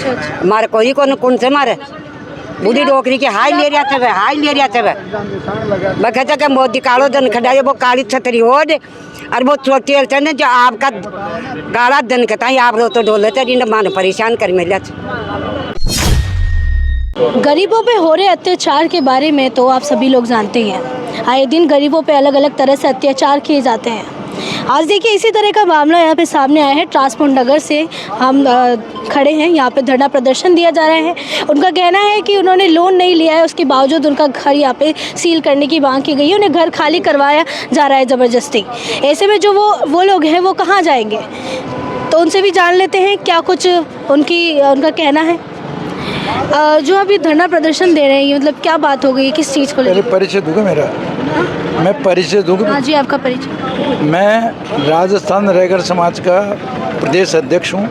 अच्छा अच्छा। मारे कोई कौन से मारे बूढ़ी डोकरी की हाई ले रहा था मैं कहता कि मोदी कालो दिन खड़ाए वो काली छतरी ओढ़ और वो चोटी थे जो आपका गाड़ा दिन कहता है आप रो तो डोले थे मान परेशान कर मिला। गरीबों पे हो रहे अत्याचार के बारे में तो आप सभी लोग जानते ही हैं। आए दिन गरीबों पे अलग अलग तरह से अत्याचार किए जाते हैं। आज देखिए इसी तरह का मामला यहाँ पे सामने आया है। ट्रांसपोर्ट नगर से हम खड़े हैं, यहाँ पे धरना प्रदर्शन दिया जा रहा है। उनका कहना है कि उन्होंने लोन नहीं लिया है, उसके बावजूद उनका घर यहाँ पे सील करने की मांग की गई है। उन्हें घर खाली करवाया जा रहा है ज़बरदस्ती। ऐसे में जो वो लोग हैं वो कहाँ जाएंगे, तो उनसे भी जान लेते हैं क्या कुछ उनका कहना है। जो अभी धरना प्रदर्शन दे रहे हैं, मतलब क्या बात हो गई, किस चीज़ को लेकर? परिचय दूंगा मेरा, मैं परिचय दूंगा। हाँ जी, आपका परिचय। मैं राजस्थान रैगर समाज का प्रदेश अध्यक्ष हूँ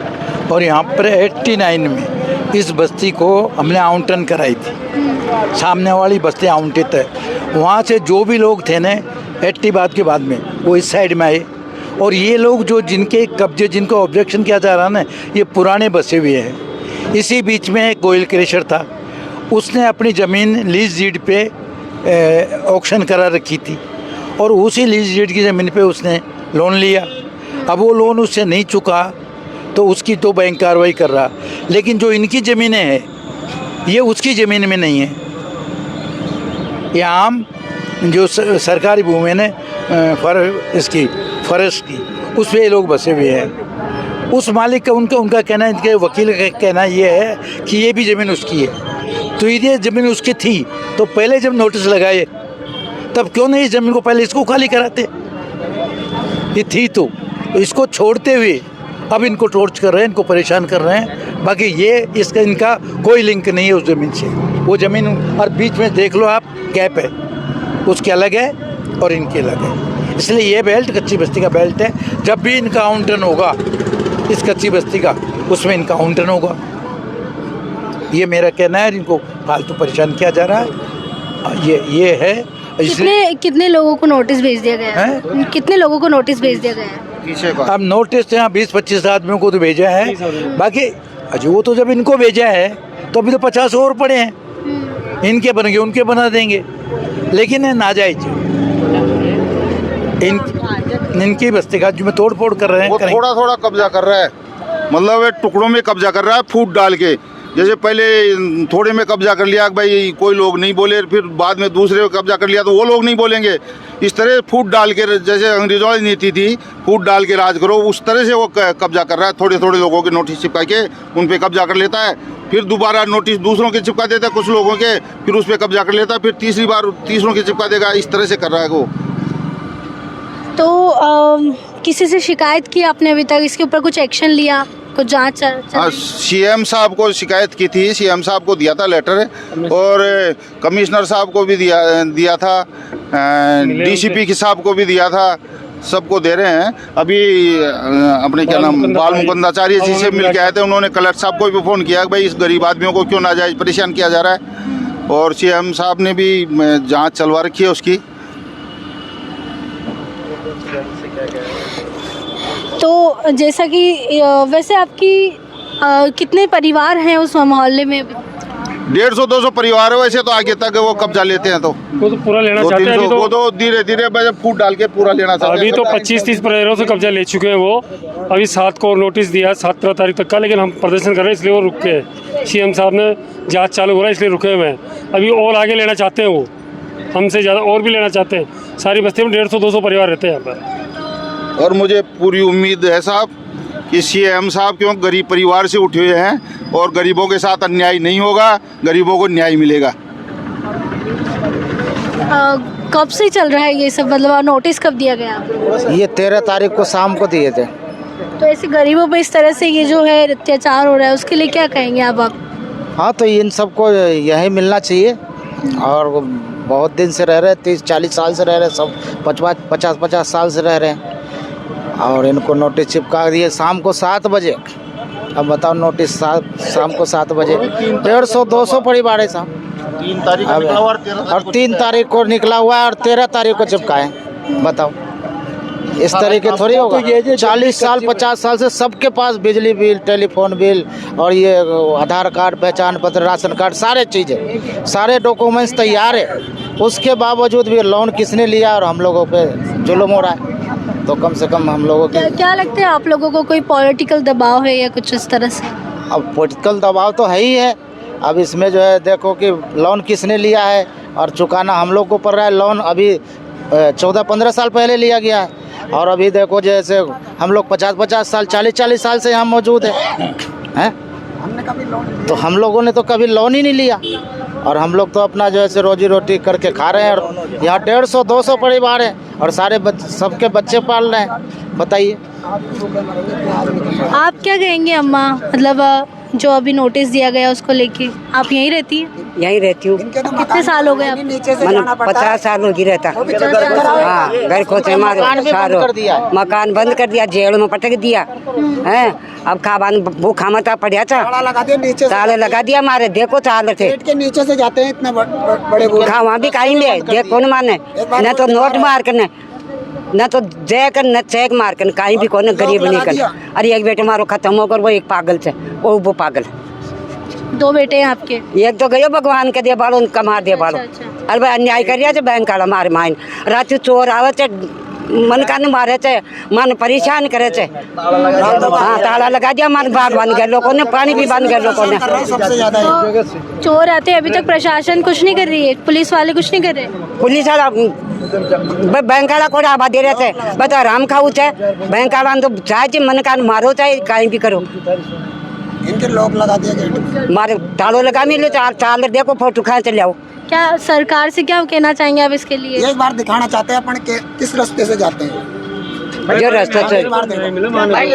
और यहाँ पर 89 में इस बस्ती को हमने आवंटन कराई थी। सामने वाली बस्ती आवंटित है, वहाँ से जो भी लोग थे ना 80 बाद में वो इस साइड में आए और ये लोग जो जिनके कब्जे जिनको ऑब्जेक्शन किया जा रहा है ना, ये पुराने बसे हुए हैं। इसी बीच में एक ऑयल क्रशर था, उसने अपनी ज़मीन लीज डीड पे ऑक्शन करा रखी थी और उसी लीज डीड की ज़मीन पे उसने लोन लिया। अब वो लोन उससे नहीं चुका तो उसकी तो बैंक कार्रवाई कर रहा, लेकिन जो इनकी ज़मीनें हैं ये उसकी ज़मीन में नहीं है। ये आम जो सरकारी भूमि है फॉरेस्ट की, उस पर ये लोग बसे हुए हैं। उस मालिक का उनका कहना है, इनके वकील का कहना ये है कि ये भी ज़मीन उसकी है। तो ये ज़मीन उसकी थी तो पहले जब नोटिस लगाए तब क्यों नहीं इस ज़मीन को पहले इसको खाली कराते? ये थी तो इसको छोड़ते हुए अब इनको टॉर्च कर रहे हैं, इनको परेशान कर रहे हैं। बाकी ये इनका कोई लिंक नहीं है उस ज़मीन से। वो ज़मीन और बीच में देख लो आप गैप है, उसके अलग है और इनके अलग है। इसलिए ये बेल्ट कच्ची बस्ती का बेल्ट है। जब भी इनका आवंटन होगा इस कच्ची बस्ती का, उसमें इनका आवंटन होगा। ये मेरा कहना है। इनको फालतू परेशान किया जा रहा है, ये है। कितने लोगों को नोटिस भेज दिया गया है? कितने लोगों को नोटिस भेज दिया गया है? अब नोटिस यहाँ 20-25 आदमियों को तो भेजा है, बाकी अजी वो तो जब इनको भेजा है तो अभी तो 50 और पड़े हैं। इनके बन गए उनके बना देंगे, लेकिन नाजायज इनकी बस्ती का जो में तोड़ फोड़ कर रहे हैं, वो थोड़ा कब्जा कर रहा है, मतलब टुकड़ों में कब्जा कर रहा है, फूट डाल के। जैसे पहले थोड़े में कब्जा कर लिया भाई कोई लोग नहीं बोले, फिर बाद में दूसरे में कब्जा कर लिया तो वो लोग नहीं बोलेंगे। इस तरह फूट डाल के, जैसे अंग्रेजों की नीति थी फूट डाल के राज करो, उस तरह से वो कब्जा कर रहा है। थोड़े लोगों के नोटिस चिपका के उन पर कब्जा कर लेता है, फिर दोबारा नोटिस दूसरों के चिपका देता है कुछ लोगों के, फिर उस पर कब्जा कर लेता है, फिर तीसरी बार तीसरों के चिपका देगा। इस तरह से कर रहा है वो। तो किसी से शिकायत की आपने अभी तक? इसके ऊपर कुछ एक्शन लिया, कुछ जांच? सीएम साहब को शिकायत की थी, सीएम साहब को दिया था लेटर, और कमिश्नर साहब को भी दिया था, डीसीपी के साहब को भी दिया था। सबको दे रहे हैं। अभी अपने क्या नाम बाल मुकुंदाचार्य जी से मिल के आए थे, उन्होंने कलेक्टर साहब को भी फ़ोन किया भाई इस गरीब आदमियों को क्यों नाजायज परेशान किया जा रहा है, और सीएम साहब ने भी जाँच चलवा रखी है उसकी। तो जैसा कि वैसे आपकी कितने परिवार हैं उस मोहल्ले में? 150-200 परिवार है वैसे तो, आगे तक वो कब्जा लेते हैं तो वो तो पूरा लेना चाहते हैं। वो तो धीरे फूट डाल के पूरा लेना चाहते हैं। अभी तो 25-30 परिवारों से कब्जा ले चुके हैं वो। अभी 7 को नोटिस दिया है 17 तारीख तक का, लेकिन हम प्रदर्शन कर रहे हैं इसलिए वो रुक के, सीएम साहब ने जाँच चालू हो रहा है इसलिए रुके हुए हैं। अभी और आगे लेना चाहते हैं वो, हमसे ज़्यादा और भी लेना चाहते हैं। सारी बस्ती में 150-200 परिवार रहते हैं यहाँ पर। और मुझे पूरी उम्मीद है साहब कि सीएम साहब क्यों गरीब परिवार से उठे हुए हैं और गरीबों के साथ अन्याय नहीं होगा, गरीबों को न्याय मिलेगा। कब से चल रहा है ये सब, मतलब नोटिस कब दिया गया? ये 13 तारीख को शाम को दिए थे। तो ऐसे गरीबों पे इस तरह से ये जो है अत्याचार हो रहा है, उसके लिए क्या कहेंगे आप? हाँ, तो इन सबको यही मिलना चाहिए। और बहुत दिन से रह रहे, 30-40 साल से रह रहे, सब 50-50 साल से रह रहे हैं, और इनको नोटिस चिपका दिए शाम को 7 बजे। अब बताओ, नोटिस शाम को 7 बजे 150-200 परिवार है साहब। 3 तारीख को निकला हुआ और 3 तारीख को निकला हुआ है और 13 तारीख को चिपकाए। बताओ, इस तरीके थोड़ी होगा। 40 साल 50 साल से सबके पास बिजली बिल, टेलीफोन बिल और ये आधार कार्ड, पहचान पत्र, राशन कार्ड, सारे चीज़ें, सारे डॉक्यूमेंट्स तैयार है। उसके बावजूद भी लोन किसने लिया और हम लोगों पे जुल्म हो रहा है। तो कम से कम हम लोगों की क्या लगता है आप लोगों को कोई पॉलिटिकल दबाव है या कुछ इस तरह से? अब पॉलिटिकल दबाव तो है ही है। अब इसमें जो है देखो कि लोन किसने लिया है और चुकाना हम लोग को पड़ रहा है। लोन अभी 14-15 साल पहले लिया गया है और अभी देखो जैसे हम लोग 50-50 साल 40-40 साल से यहाँ मौजूद हैं। तो हम लोगों ने तो कभी लोन ही नहीं लिया और हम लोग तो अपना जो है रोजी रोटी करके खा रहे हैं। और यहाँ 150-200 परिवार हैं और सारे सबके बच्चे पाल रहे हैं। बताइए आप क्या कहेंगे अम्मा, मतलब जो अभी नोटिस दिया गया उसको लेके? आप यहीं रहती हैं? यहीं रहती हूँ। कितने साल हो गए आप? मैंने 50 साल होगी रहता। हाँ, घर को मकान बंद कर दिया, जेल में पटक दिया है। अब खाबान भूखा मता पड़ा था, ताले लगा दिया हमारे। देखो ताले थे के नीचे से जाते हैं इतना बड़े वहाँ भी खाएंगे। देख कौन माने, न तो नोट मार करने, न तो जैक न चेक मार कर, कहीं भी कौन गरीब नहीं कर। अरे एक बेटे मारो खत्म होकर वो एक पागल से, वो पागल। 2 बेटे हैं आपके? एक तो गयो भगवान के दिया बालो, उनका मार दिया बालो। अरे भाई अन्याय करिए बैंक वाला मारे माइन रात चोर आवे थे, मन का मारे थे, मन परेशान करे थे। हाँ, ताला लगा दिया, मन बाग बंद गए लोगों ने, पानी भी बंद गए लोगों ने। तो चोर आते अभी तक प्रशासन कुछ नहीं कर रही है? पुलिस वाले कुछ नहीं कर रहे? पुलिस वाला बैंक वाला को आवा दे रहे थे, बता राम खाऊ थे बैंक वाला तो चाहे मन का मारो चाहे कहीं भी करो। इनके लॉक लगा दिया गेट, मारे तालो लगा मिले चाल देखो फोटो खा चले आओ। क्या सरकार से क्या कहना चाहेंगे आप इसके लिए? एक बार दिखाना चाहते हैं अपन के किस रास्ते से जाते हैं। जो रास्ते से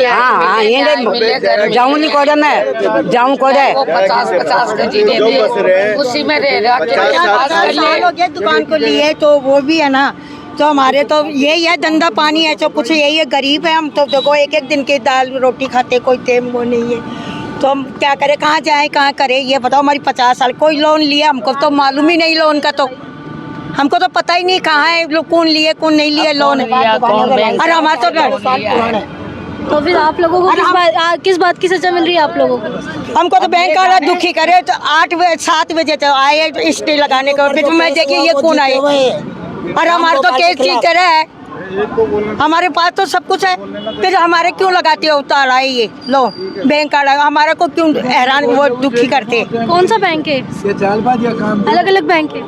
हाँ ये जाऊँ नहीं कोड़े में जाऊँ कोड़े 50 के जी दे दिए, उसी में रह रहा दुकान को लिए तो वो भी है ना। तो हमारे तो यही है धंधा पानी है, तो कुछ यही है, गरीब है हम तो। देखो एक दिन की दाल रोटी खाते, कोई तेम वो नहीं है। तो हम क्या करें, कहाँ जाएं, कहाँ करें, ये बताओ। हमारी 50 साल कोई लोन लिया हमको तो मालूम ही नहीं लोन का, तो हमको तो पता ही नहीं कहाँ है लोग, कौन लिए कौन नहीं लिए लोन। और हमारा तो फिर आप लोगों को किस बात की सजा मिल रही है आप लोगों को? हमको तो बैंक वाला दुखी करे। तो 7 बजे तो आए स्टे लगाने का, फिर मैं देखिए ये कौन आए। और हमारे तो केस ठीक है, हमारे पास तो सब कुछ है, फिर हमारे क्यों लगाते हो ताला? ये लो बैंक वाला हमारे को क्यों हैरान वो दुखी करते? कौन सा बैंक है? अलग अलग बैंक है?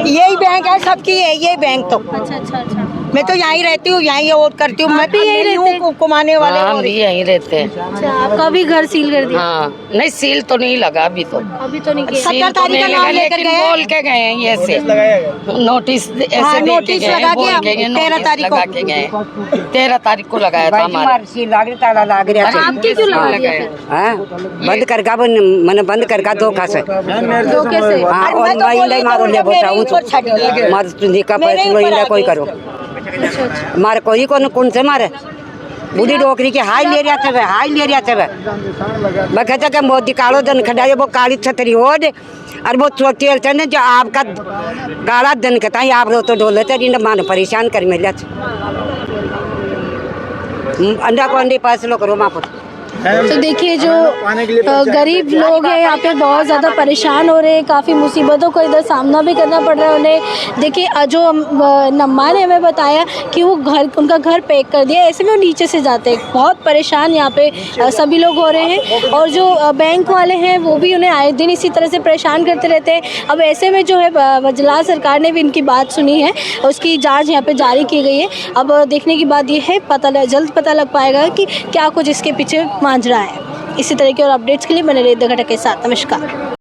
यही बैंक है, सबकी है ये बैंक तो। अच्छा। मैं तो यहीं रहती हूँ, यहीं और करती हूँ। मैं भी यहीं रहते हूँ कमाने वाले। हम भी यहीं रहते हैं। अच्छा, आपका भी घर सील कर दिया? हाँ, नहीं सील तो नहीं लगा अभी तो नहीं किया। 17 तारीख का नाम लेकर गए, बोल के गए हैं ये से नोटिस ऐसे नोटिस लगा दिया 13 तारीख को। 13 तारीख को लगाया था हमारे। ताला लाग रहा आपके क्यों लगा दिया? बंद करगा मैंने बंद करगा धोखा से। धोखे से? हाँ, और मैं मारो ले बोचाऊँ मार तुझे का पैसा कोई करो मारे कोई कौन से मारे बूढ़ी डोकरी की हाई ले रहा था मैं कहता कि मोदी कालो दिन खड़ाए वो काली छतरी हो दे और वो चोटी थे ना जो आपका काला दिन कहता है आप रो तो डोले थे मान परेशान कर मिले अंडा को अंडे पास लो करो माँ तो देखिए जो गरीब लोग हैं यहाँ पे बहुत ज़्यादा परेशान हो रहे हैं, काफ़ी मुसीबतों को इधर सामना भी करना पड़ रहा है उन्हें। देखिए जो नम्मा ने हमें बताया कि वो उनका घर पैक कर दिया, ऐसे में वो नीचे से जाते हैं। बहुत परेशान यहाँ पे सभी लोग हो रहे हैं और जो बैंक वाले हैं वो भी उन्हें आए दिन इसी तरह से परेशान करते रहते हैं। अब ऐसे में जो है गुजरात सरकार ने भी इनकी बात सुनी है, उसकी जाँच यहाँ पर जारी की गई है। अब देखने की बात यह है जल्द पता लग पाएगा कि क्या कुछ इसके पीछे मांझ रहा है। इसी तरह के और अपडेट्स के लिए मैंने रेत घटक के साथ। नमस्कार।